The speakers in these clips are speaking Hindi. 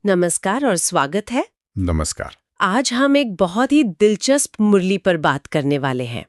नमस्कार और स्वागत है। नमस्कार। आज हम एक बहुत ही दिलचस्प मुरली पर बात करने वाले हैं।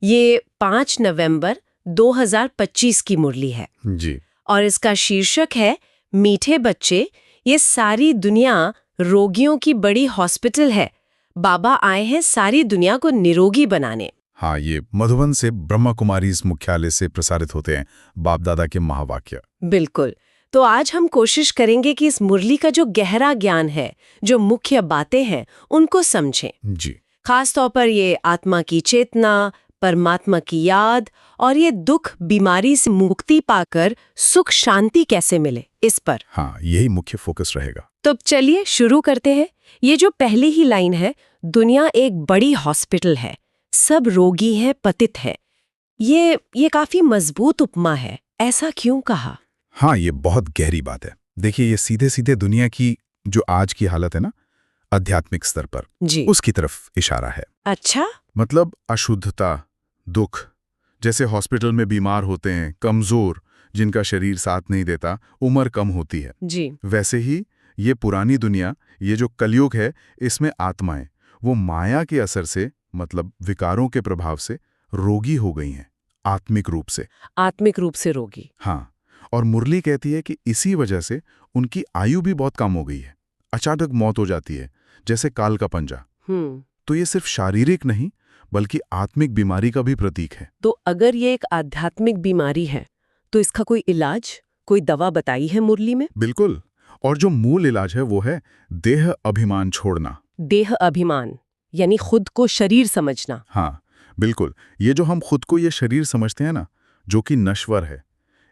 ये 5 नवंबर 2025 की मुरली है जी। और इसका शीर्षक है मीठे बच्चे, ये सारी दुनिया रोगियों की बड़ी हॉस्पिटल है। बाबा आए हैं सारी दुनिया को निरोगी बनाने। हाँ, ये मधुबन से ब्रह्मा कुमारी इस मुख्यालय से प्रसारित होते हैं बाप दादा के महावाक्य। बिल्कुल। तो आज हम कोशिश करेंगे कि इस मुरली का जो गहरा ज्ञान है, जो मुख्य बातें हैं, उनको समझें। जी। खास तौर पर ये आत्मा की चेतना, परमात्मा की याद और ये दुख बीमारी से मुक्ति पाकर सुख शांति कैसे मिले, इस पर। हाँ, यही मुख्य फोकस रहेगा। तो चलिए शुरू करते हैं। ये जो पहली ही लाइन है, दुनिया एक बड़ी हॉस्पिटल है, सब रोगी हैं, पतित है। ये काफी मजबूत उपमा है। ऐसा क्यों कहा? हाँ, ये बहुत गहरी बात है। देखिए, ये सीधे सीधे दुनिया की जो आज की हालत है ना, आध्यात्मिक स्तर पर, जी। उसकी तरफ इशारा है। अच्छा। मतलब अशुद्धता, दुख, जैसे हॉस्पिटल में बीमार होते हैं, कमजोर, जिनका शरीर साथ नहीं देता, उम्र कम होती है। जी। वैसे ही ये पुरानी दुनिया, ये जो कलयुग है, इसमें आत्माएं वो माया के असर से, मतलब विकारों के प्रभाव से रोगी हो गई हैं, आत्मिक रूप से। आत्मिक रूप से रोगी। हाँ, और मुरली कहती है कि इसी वजह से उनकी आयु भी बहुत कम हो गई है। अचानक मौत हो जाती है, जैसे काल का पंजा। तो ये सिर्फ शारीरिक नहीं, बल्कि आत्मिक बीमारी का भी प्रतीक है। तो अगर ये एक आध्यात्मिक बीमारी है, तो इसका कोई इलाज, कोई दवा बताई है मुरली में? बिल्कुल। और जो मूल इलाज है वो है देह अभिमान छोड़ना। देह अभिमान यानी खुद को शरीर समझना। हाँ, बिल्कुल। ये जो हम खुद को ये शरीर समझते हैं ना, जो कि नश्वर है,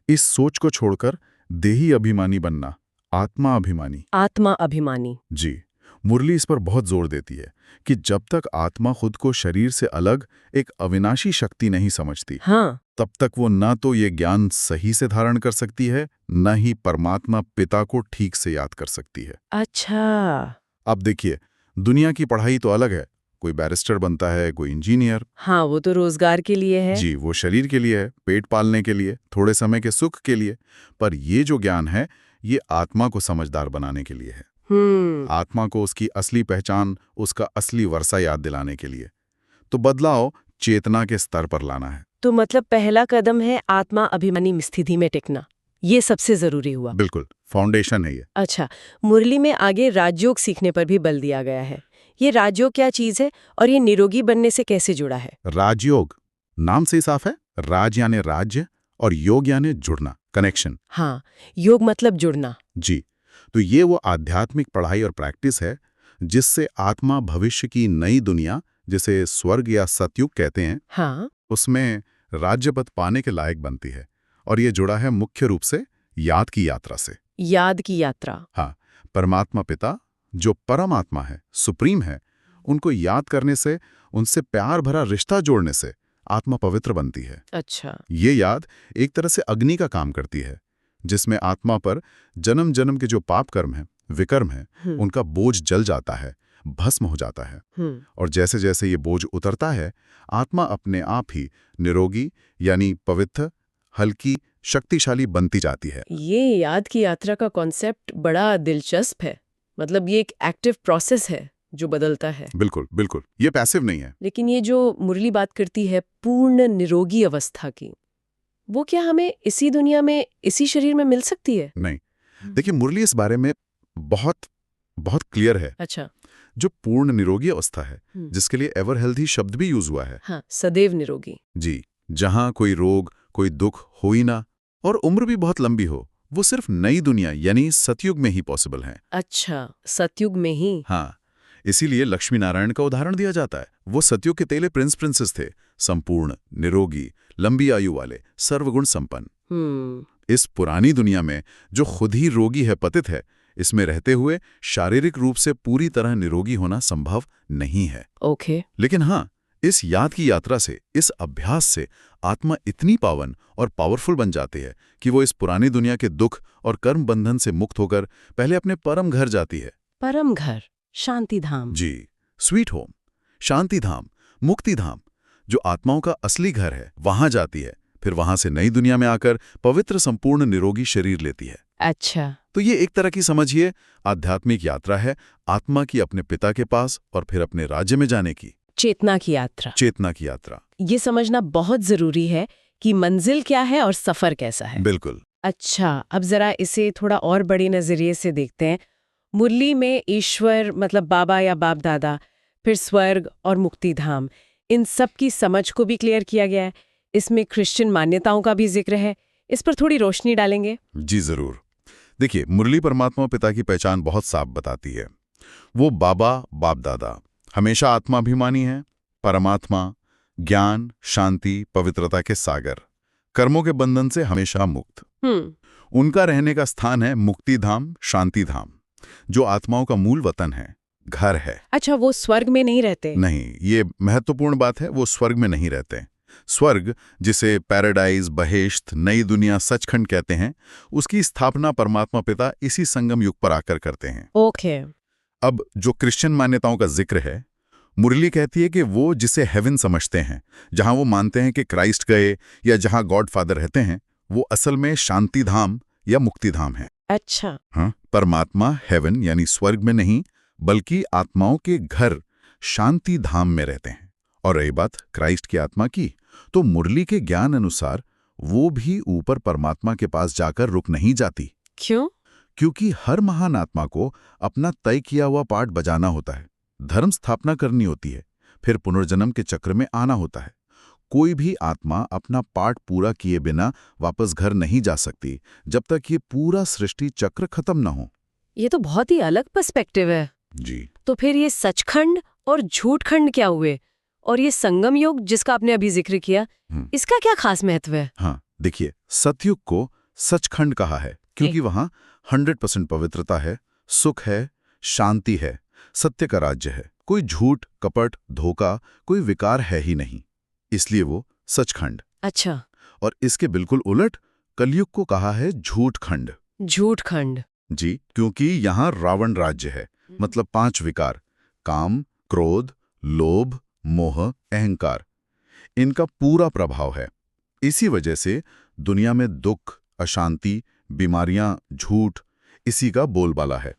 इस सोच को छोड़कर देही अभिमानी बनना, आत्मा अभिमानी। आत्मा अभिमानी। जी। मुरली इस पर बहुत जोर देती है कि जब तक आत्मा खुद को शरीर से अलग एक अविनाशी शक्ति नहीं समझती, हाँ। तब तक वो न तो ये ज्ञान सही से धारण कर सकती है, न ही परमात्मा पिता को ठीक से याद कर सकती है। अच्छा। अब देखिए, दुनिया की पढ़ाई तो अलग है। कोई बैरिस्टर बनता है, कोई इंजीनियर। हाँ, वो तो रोजगार के लिए है। जी, वो शरीर के लिए है, पेट पालने के लिए, थोड़े समय के सुख के लिए। पर ये जो ज्ञान है, ये आत्मा को समझदार बनाने के लिए है। आत्मा को उसकी असली पहचान, उसका असली वर्षा याद दिलाने के लिए। तो बदलाव चेतना के स्तर पर लाना है। तो मतलब पहला कदम है आत्मा अभिमानी स्थिति में टिकना। ये सबसे जरूरी हुआ। बिल्कुल, फाउंडेशन है ये। अच्छा, मुरली में आगे राजयोग सीखने पर भी बल दिया गया है। ये राजयोग क्या चीज है और ये निरोगी बनने से कैसे जुड़ा है? राजयोग, नाम से ही साफ है। राज यानी राज्य और योग यानी जुड़ना, कनेक्शन। हाँ, योग मतलब जुड़ना। जी। तो ये वो आध्यात्मिक पढ़ाई और प्रैक्टिस है जिससे आत्मा भविष्य की नई दुनिया, जिसे स्वर्ग या सतयुग कहते हैं, हाँ। उसमें राज्य पद पाने के लायक बनती है। और ये जुड़ा है मुख्य रूप से याद की यात्रा से। याद की यात्रा। हाँ, परमात्मा पिता, जो परमात्मा है, सुप्रीम है, उनको याद करने से, उनसे प्यार भरा रिश्ता जोड़ने से आत्मा पवित्र बनती है। अच्छा। ये याद एक तरह से अग्नि का काम करती है, जिसमें आत्मा पर जन्म जन्म के जो पाप कर्म हैं, विकर्म हैं, उनका बोझ जल जाता है, भस्म हो जाता है। और जैसे जैसे ये बोझ उतरता है, आत्मा अपने आप ही निरोगी यानी पवित्र, हल्की, शक्तिशाली बनती जाती है। ये याद की यात्रा का कॉन्सेप्ट बड़ा दिलचस्प है। मतलब ये एक एक्टिव प्रोसेस है जो बदलता है। बिल्कुल बिल्कुल, ये पैसिव नहीं है। लेकिन ये जो मुरली बात करती है पूर्ण निरोगी अवस्था की, वो क्या हमें इसी दुनिया में, इसी शरीर में मिल सकती है? नहीं, देखिए, मुरली इस बारे में बहुत बहुत क्लियर है। अच्छा। जो पूर्ण निरोगी अवस्था है, जिसके लिए एवर हेल्दी शब्द भी यूज हुआ है। हाँ, सदैव निरोगी। जी, जहां कोई रोग, कोई दुख हो ही ना, और उम्र भी बहुत लंबी हो, वो सिर्फ नई दुनिया यानी सतयुग में ही पॉसिबल है। अच्छा, सतयुग में ही। हाँ, इसीलिए लक्ष्मी नारायण का उदाहरण दिया जाता है। वो सतयुग के तेले प्रिंस प्रिंसेस थे, संपूर्ण, निरोगी, लंबी आयु वाले, सर्वगुण संपन्न। इस पुरानी दुनिया में जो खुद ही रोगी है, पतित है, इसमें रहते हुए शारीरिक रूप से पूरी तरह निरोगी होना संभव नहीं है। ओके। लेकिन हाँ, इस याद की यात्रा से, इस अभ्यास से आत्मा इतनी पावन और पावरफुल बन जाती है कि वो इस पुरानी दुनिया के दुख और कर्म बंधन से मुक्त होकर पहले अपने परम घर जाती है। परम घर, शांति धाम। जी, स्वीट होम, शांति धाम, मुक्ति धाम, जो आत्माओं का असली घर है, वहां जाती है। फिर वहां से नई दुनिया में आकर पवित्र, संपूर्ण, निरोगी शरीर लेती है। अच्छा। तो ये एक तरह की समझिए आध्यात्मिक यात्रा है, आत्मा की अपने पिता के पास और फिर अपने राज्य में जाने की चेतना की यात्रा। चेतना की यात्रा। ये समझना बहुत जरूरी है कि मंजिल क्या है और सफर कैसा है। बिल्कुल। अच्छा, अब जरा इसे थोड़ा और बड़े नजरिए से देखते हैं। मुरली में ईश्वर मतलब बाबा या बाप दादा, फिर स्वर्ग और मुक्ति धाम, इन सब की समझ को भी क्लियर किया गया है। इसमें क्रिश्चियन मान्यताओं का भी जिक्र है। इस पर थोड़ी रोशनी डालेंगे? जी जरूर। देखिए, मुरली परमात्मा पिता की पहचान बहुत साफ बताती है। वो बाबा बाप दादा हमेशा आत्माभिमानी है, परमात्मा, ज्ञान, शांति, पवित्रता के सागर, कर्मों के बंधन से हमेशा मुक्त। उनका रहने का स्थान है मुक्ति धाम, शांति धाम, जो आत्माओं का मूल वतन है, घर है। अच्छा, वो स्वर्ग में नहीं रहते? नहीं, ये महत्वपूर्ण बात है, वो स्वर्ग में नहीं रहते। स्वर्ग, जिसे पैराडाइज, बहेश्त, नई दुनिया, सचखंड कहते हैं, उसकी स्थापना परमात्मा पिता इसी संगम युग पर आकर करते हैं। ओके। अब जो क्रिश्चियन मान्यताओं का जिक्र है, मुरली कहती है कि वो जिसे हेवन समझते हैं, जहां वो मानते हैं कि क्राइस्ट गए या जहां गॉड फादर रहते हैं, वो असल में शांति धाम या मुक्ति धाम है। अच्छा। हाँ, परमात्मा हेवन यानी स्वर्ग में नहीं, बल्कि आत्माओं के घर शांति धाम में रहते हैं। और रही बात क्राइस्ट की आत्मा की, तो मुरली के ज्ञान अनुसार वो भी ऊपर परमात्मा के पास जाकर रुक नहीं जाती। क्यों? क्योंकि हर महान आत्मा को अपना तय किया हुआ पार्ट बजाना होता है, धर्म स्थापना करनी होती है, फिर पुनर्जन्म के चक्र में आना होता है। कोई भी आत्मा अपना पार्ट पूरा किए बिना वापस घर नहीं जा सकती, जब तक ये पूरा सृष्टि चक्र खत्म न हो। ये तो बहुत ही अलग पर्सपेक्टिव है। जी। तो फिर ये सचखंड और झूठखंड क्या हुए? और ये संगम युग जिसका आपने अभी जिक्र किया, इसका क्या खास महत्व है? हाँ, देखिए, सतयुग को सचखंड कहा है क्योंकि वहां 100% पवित्रता है, सुख है, शांति है, सत्य का राज्य है, कोई झूठ, कपट, धोखा, कोई विकार है ही नहीं, इसलिए वो सचखंड। अच्छा। और इसके बिल्कुल उलट कलयुग को कहा है झूठखंड। झूठखंड। जी, क्योंकि यहाँ रावण राज्य है, मतलब 5 विकार, काम, क्रोध, लोभ, मोह, अहंकार, इनका पूरा प्रभाव है। इसी वजह से दुनिया में दुख, अशांति, बीमारियां, झूठ, इसी का बोलबाला है।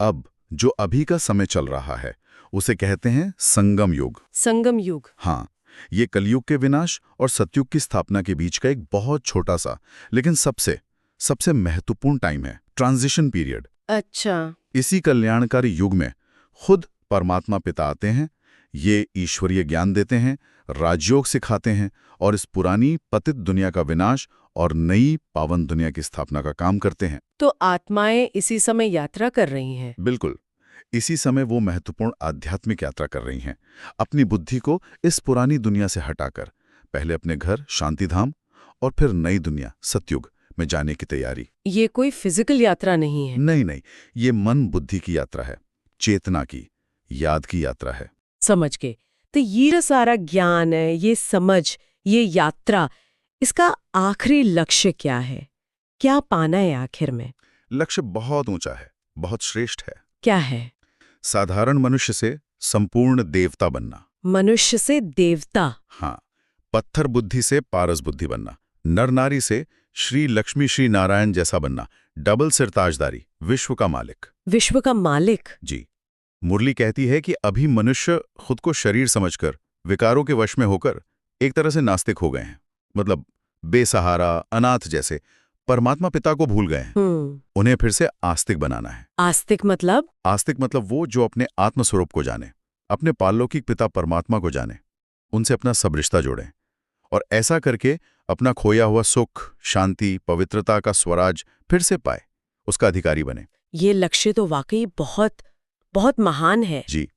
अब जो अभी का समय चल रहा है उसे कहते हैं संगम युग। संगम युग। हाँ, ये कलयुग के विनाश और सतयुग की स्थापना के बीच का एक बहुत छोटा सा लेकिन सबसे महत्वपूर्ण टाइम है, ट्रांजिशन पीरियड। अच्छा। इसी कल्याणकारी युग में खुद परमात्मा पिता आते हैं, ये ईश्वरीय ज्ञान देते हैं, राजयोग सिखाते हैं और इस पुरानी पतित दुनिया का विनाश और नई पावन दुनिया की स्थापना का काम करते हैं। तो आत्माएं इसी समय यात्रा कर रही हैं। बिल्कुल, इसी समय वो महत्वपूर्ण आध्यात्मिक यात्रा कर रही हैं, अपनी बुद्धि को इस पुरानी दुनिया से हटाकर पहले अपने घर शांतिधाम और फिर नई दुनिया सतयुग में जाने की तैयारी। ये कोई फिजिकल यात्रा नहीं है? नहीं, ये मन बुद्धि की यात्रा है, चेतना की, याद की यात्रा है। समझ गए। तो ये सारा ज्ञान है, ये समझ, ये यात्रा, इसका आखिरी लक्ष्य क्या है? क्या पाना है आखिर में? लक्ष्य बहुत ऊंचा है, बहुत श्रेष्ठ है। क्या है? साधारण मनुष्य से संपूर्ण देवता बनना। मनुष्य से देवता? हाँ, पत्थर बुद्धि से पारस बुद्धि बनना, नर नारी से श्री लक्ष्मी श्री नारायण जैसा बनना, डबल सिरताजदारी, विश्व का मालिक। विश्व का मालिक? जी। मुरली कहती है कि अभी मनुष्य खुद को शरीर समझकर, विकारों के वश में होकर एक तरह से नास्तिक हो गए हैं, मतलब बेसहारा, अनाथ जैसे, परमात्मा पिता को भूल गए हैं। उन्हें फिर से आस्तिक बनाना है। आस्तिक मतलब? आस्तिक मतलब वो जो अपने आत्मस्वरूप को जाने, अपने पारलौकिक पिता परमात्मा को जाने, उनसे अपना सब रिश्ता जोड़ें और ऐसा करके अपना खोया हुआ सुख, शांति, पवित्रता का स्वराज फिर से पाए, उसका अधिकारी बने। ये लक्ष्य तो वाकई बहुत बहुत महान है। जी।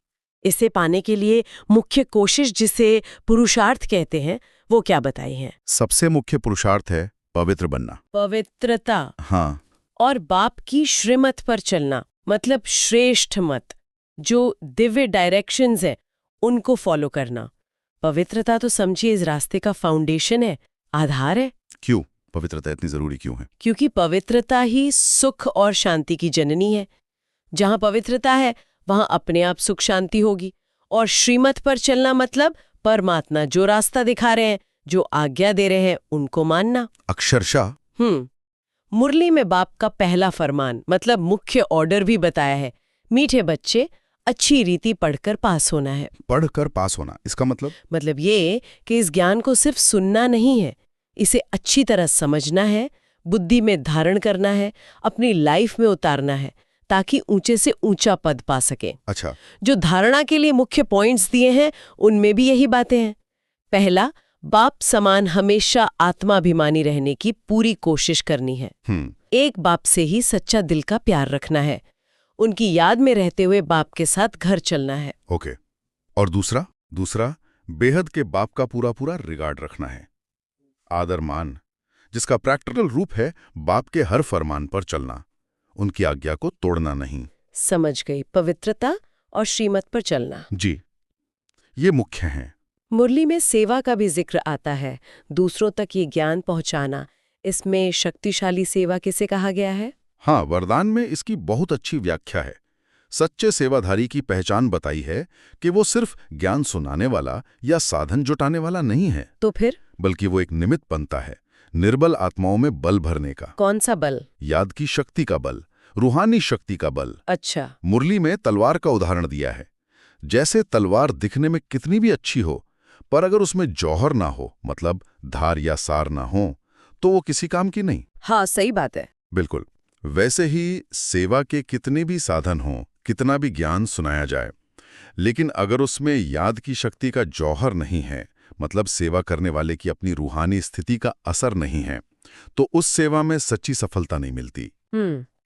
इसे पाने के लिए मुख्य कोशिश, जिसे पुरुषार्थ कहते हैं, वो क्या बताई है? सबसे मुख्य पुरुषार्थ है पवित्र बनना। पवित्रता? हाँ। और बाप की श्रीमत पर चलना, मतलब श्रेष्ठ मत, जो दिव्य डायरेक्शंस है उनको फॉलो करना। पवित्रता तो समझिए इस रास्ते का फाउंडेशन है, आधार है। क्यों पवित्रता इतनी जरूरी क्यों है? क्योंकि पवित्रता ही सुख और शांति की जननी है। जहां पवित्रता है वहां अपने आप सुख शांति होगी। और श्रीमत पर चलना मतलब परमात्मा जो रास्ता दिखा रहे हैं, जो आज्ञा दे रहे हैं, उनको मानना। अक्षरशः। मुरली में बाप का पहला फरमान मतलब मुख्य ऑर्डर भी बताया है, मीठे बच्चे अच्छी रीति पढ़कर पास होना है। पढ़कर पास होना, इसका मतलब ये कि इस ज्ञान को सिर्फ सुनना नहीं है, इसे अच्छी तरह समझना है, बुद्धि में धारण करना है, अपनी लाइफ में उतारना है, ताकि ऊंचे से ऊंचा पद पा सके। अच्छा, जो धारणा के लिए मुख्य पॉइंट्स दिए हैं उनमें भी यही बातें हैं। पहला, बाप समान हमेशा आत्माभिमानी रहने की पूरी कोशिश करनी है। एक बाप से ही सच्चा दिल का प्यार रखना है, उनकी याद में रहते हुए बाप के साथ घर चलना है। ओके। और दूसरा बेहद के बाप का पूरा पूरा रिगार्ड रखना है, आदर मान, जिसका प्रैक्टिकल रूप है बाप के हर फरमान पर चलना, उनकी आज्ञा को तोड़ना नहीं। समझ गई, पवित्रता और श्रीमत पर चलना। जी, ये मुख्य हैं। मुरली में सेवा का भी जिक्र आता है, दूसरों तक ये ज्ञान पहुंचाना। इसमें शक्तिशाली सेवा किसे कहा गया है? हाँ, वरदान में इसकी बहुत अच्छी व्याख्या है। सच्चे सेवाधारी की पहचान बताई है कि वो सिर्फ ज्ञान सुनाने वाला या साधन जुटाने वाला नहीं है, तो फिर? बल्कि वो एक निमित्त बनता है निर्बल आत्माओं में बल भरने का। कौन सा बल? याद की शक्ति का बल, रूहानी शक्ति का बल। अच्छा। मुरली में तलवार का उदाहरण दिया है। जैसे तलवार दिखने में कितनी भी अच्छी हो, पर अगर उसमें जौहर ना हो, मतलब धार या सार ना हो, तो वो किसी काम की नहीं। हाँ, सही बात है। बिल्कुल। वैसे ही सेवा के कितने भी साधन हों, कितना भी ज्ञान सुनाया जाए, लेकिन अगर उसमें याद की शक्ति का जौहर नहीं है, मतलब सेवा करने वाले की अपनी रूहानी स्थिति का असर नहीं है, तो उस सेवा में सच्ची सफलता नहीं मिलती।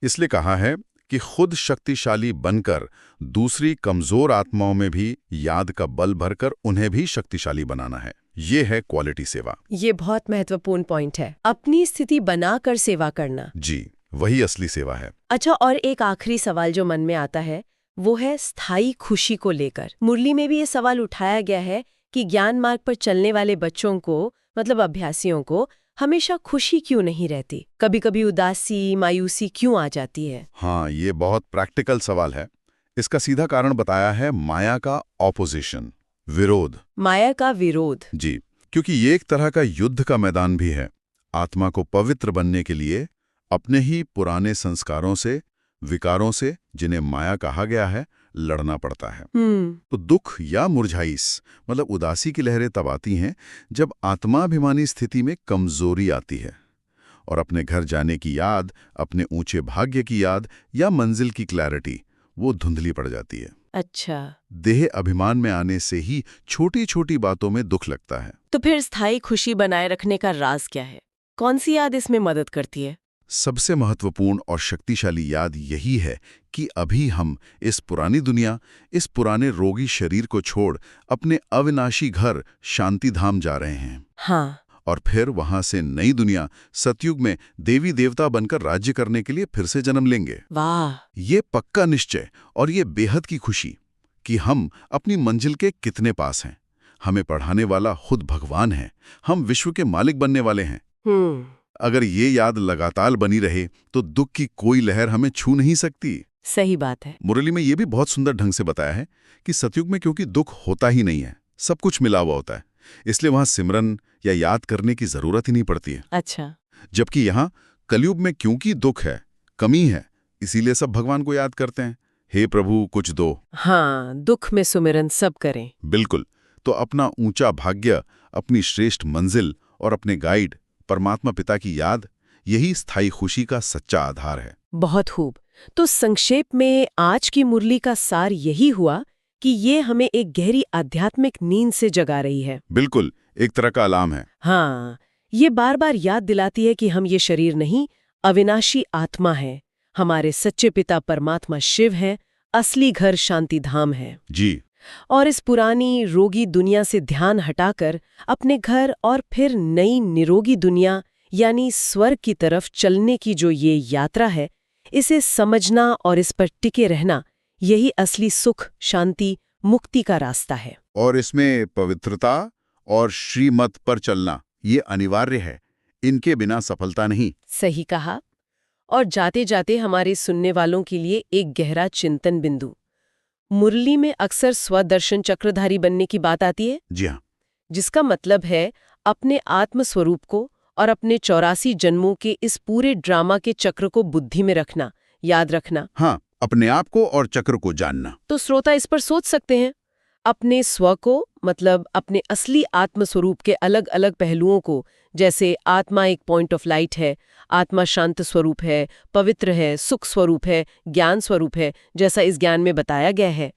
इसलिए कहा है कि खुद शक्तिशाली बनकर दूसरी कमजोर आत्माओं में भी याद का बल भरकर उन्हें भी शक्तिशाली बनाना है। ये है क्वालिटी सेवा। ये बहुत महत्वपूर्ण पॉइंट है, अपनी स्थिति बनाकर सेवा करना। जी, वही असली सेवा है। अच्छा, और एक आखिरी सवाल जो मन में आता है वो है स्थायी खुशी को लेकर। मुरली में भी ये सवाल उठाया गया है कि ज्ञान मार्ग पर चलने वाले बच्चों को, मतलब अभ्यासियों को, हमेशा खुशी क्यों नहीं रहती? कभी कभी उदासी, मायूसी क्यों आ जाती है? हाँ, ये बहुत प्रैक्टिकल सवाल है। इसका सीधा कारण बताया है माया का ऑपोजिशन, विरोध। माया का विरोध? जी, क्योंकि ये एक तरह का युद्ध का मैदान भी है। आत्मा को पवित्र बनने के लिए अपने ही पुराने संस्कारों से, विकारों से, जिन्हें माया कहा गया है, लड़ना पड़ता है। तो दुख या मुरझाइश, मतलब उदासी की लहरें तब आती हैं जब आत्माभिमानी स्थिति में कमजोरी आती है और अपने घर जाने की याद, अपने ऊंचे भाग्य की याद या मंजिल की क्लैरिटी वो धुंधली पड़ जाती है। अच्छा। देह अभिमान में आने से ही छोटी छोटी बातों में दुख लगता है। तो फिर स्थायी खुशी बनाए रखने का राज क्या है? कौन सी याद इसमें मदद करती है? सबसे महत्वपूर्ण और शक्तिशाली याद यही है कि अभी हम इस पुरानी दुनिया, इस पुराने रोगी शरीर को छोड़ अपने अविनाशी घर शांति धाम जा रहे हैं। हाँ। और फिर वहां से नई दुनिया सतयुग में देवी देवता बनकर राज्य करने के लिए फिर से जन्म लेंगे। वाह! ये पक्का निश्चय और ये बेहद की खुशी कि हम अपनी मंजिल के कितने पास हैं। हमें पढ़ाने वाला खुद भगवान है, हम विश्व के मालिक बनने वाले हैं। अगर ये याद लगातार बनी रहे तो दुख की कोई लहर हमें छू नहीं सकती। सही बात है। मुरली में ये भी बहुत सुंदर ढंग से बताया है कि सतयुग में क्योंकि दुख होता ही नहीं है, सब कुछ मिला हुआ होता है, इसलिए वहां सिमरन या याद करने की जरूरत ही नहीं पड़ती है। अच्छा। जबकि यहाँ कलयुग में क्योंकि दुख है, कमी है, इसीलिए सब भगवान को याद करते हैं, हे प्रभु कुछ दो। हाँ, दुख में सुमिरन सब करें। बिल्कुल। तो अपना ऊंचा भाग्य, अपनी श्रेष्ठ मंजिल और अपने गाइड परमात्मा पिता की याद, यही स्थायी खुशी का सच्चा आधार है। बहुत खूब। तो संक्षेप में आज की मुरली का सार यही हुआ कि ये हमें एक गहरी आध्यात्मिक नींद से जगा रही है। बिल्कुल, एक तरह का अलार्म है। हाँ, ये बार बार याद दिलाती है कि हम ये शरीर नहीं, अविनाशी आत्मा है। हमारे सच्चे पिता परमात्मा शिव हैं, असली घर शांति धाम है। जी। और इस पुरानी रोगी दुनिया से ध्यान हटाकर अपने घर और फिर नई निरोगी दुनिया यानी स्वर्ग की तरफ चलने की जो ये यात्रा है, इसे समझना और इस पर टिके रहना, यही असली सुख, शांति, मुक्ति का रास्ता है। और इसमें पवित्रता और श्रीमत पर चलना ये अनिवार्य है, इनके बिना सफलता नहीं। सही कहा। और जाते जाते हमारे सुनने वालों के लिए एक गहरा चिंतन बिंदु। मुरली में अक्सर स्वदर्शन चक्रधारी बनने की बात आती है। जी हाँ। जिसका मतलब है अपने आत्म स्वरूप को और अपने 84 जन्मों के इस पूरे ड्रामा के चक्र को बुद्धि में रखना, याद रखना। हाँ, अपने आप को और चक्र को जानना। तो श्रोता इस पर सोच सकते हैं, अपने स्व को, मतलब अपने असली आत्म स्वरूप के अलग अलग पहलुओं को, जैसे आत्मा एक पॉइंट ऑफ लाइट है, आत्मा शांत स्वरूप है, पवित्र है, सुख स्वरूप है, ज्ञान स्वरूप है, जैसा इस ज्ञान में बताया गया है।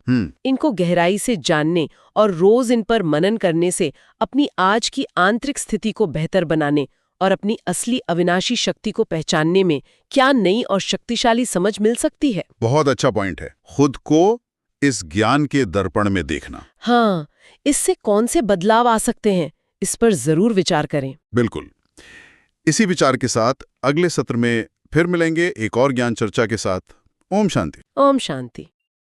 इनको गहराई से जानने और रोज इन पर मनन करने से अपनी आज की आंतरिक स्थिति को बेहतर बनाने और अपनी असली अविनाशी शक्ति को पहचानने में क्या नई और शक्तिशाली समझ मिल सकती है। बहुत अच्छा पॉइंट है, खुद को इस ज्ञान के दर्पण में देखना। हाँ, इससे कौन से बदलाव आ सकते हैं, इस पर जरूर विचार करें। बिल्कुल। इसी विचार के साथ अगले सत्र में फिर मिलेंगे एक और ज्ञान चर्चा के साथ। ओम शांति। ओम शांति।